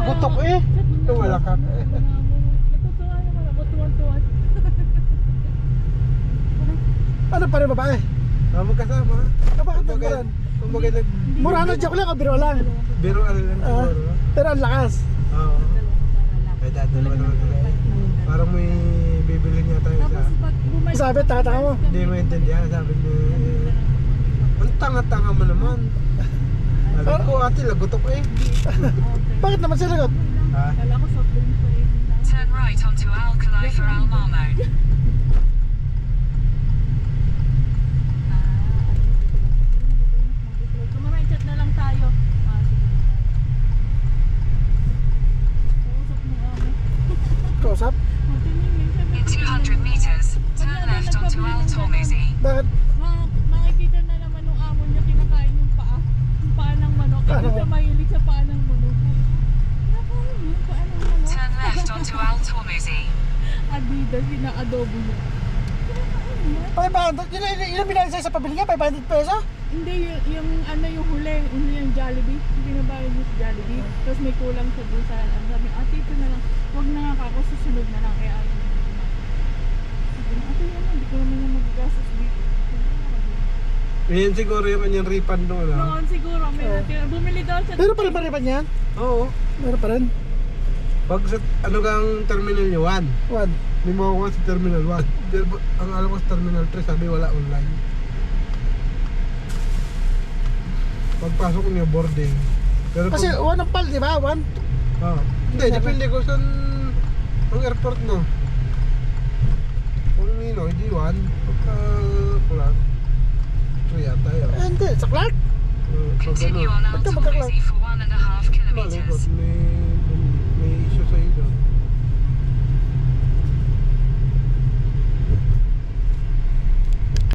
Gutok eh. Wala ka. Natutuwa naman ako, tuwan-tuwa. Ano pa rin babae? Magkasama. Bakit nagmuran? Kumbaga Mura na joke lang o biro lang? biro ano lang siguro. Pero ang lakas. Oo. Kaya dadalawa naman sila. Parang may bibili niya tayo Tapos sa... pag bumalik Sabi, tanga-tanga mo. Hindi maintindihan. Sabi niya, ang tanga-tanga mo naman. Sabi ko, ate, lagotok eh. Bakit naman sila got? Ha? Kala ko soft drink pa rin. Turn right onto Alkali for Almamo. Kumamay, chat na lang tayo. Kausap mo kami. Kausap? In 200 meters, turn left onto Al Tormezi. Bakit? Makikita na naman nung amo niya kinakain yung paa. Yung paa ng manok. Kasi siya mahilig sa paa ng manok. Kinakain niya yung paa ng manok. Turn left onto Al Tormezi. Adidas, pina-adobo niya. Kinakain niya. 500? Ilan binali sa'yo sa pabili niya? 500 peso? Hindi, yung ano yung huli yung Jollibee. Hindi na bayad yung Jollibee. Tapos may kulang sa doon sa alam. Sabi, ate ito na lang. Huwag na nga ako, susunod na lang. Kaya ayaw na naman. Sabi na, ate yan, hindi ko naman yung magagastos dito. Yan siguro yung kanyang refund doon. Noon siguro, may natira. Bumili daw siya. Pero pa rin pa rin ba niyan? Oo. Meron pa rin. Pag sa ano kang terminal nyo, 1. One. May makukuha sa terminal 1. Pero ang alam ko sa terminal 3, sabi wala online. Pagpasok niyo boarding. Pero Kasi pag, one ang pal, di ba? One? hindi, depende ko saan ang airport no. Kung nino, hindi 1. Pagka kulang. 3 yata yun. Hindi, sa Clark. Pag ano, Continue on Al Ba't ka magka-Clark? Tormezi for 1.5 malikot kilometers. may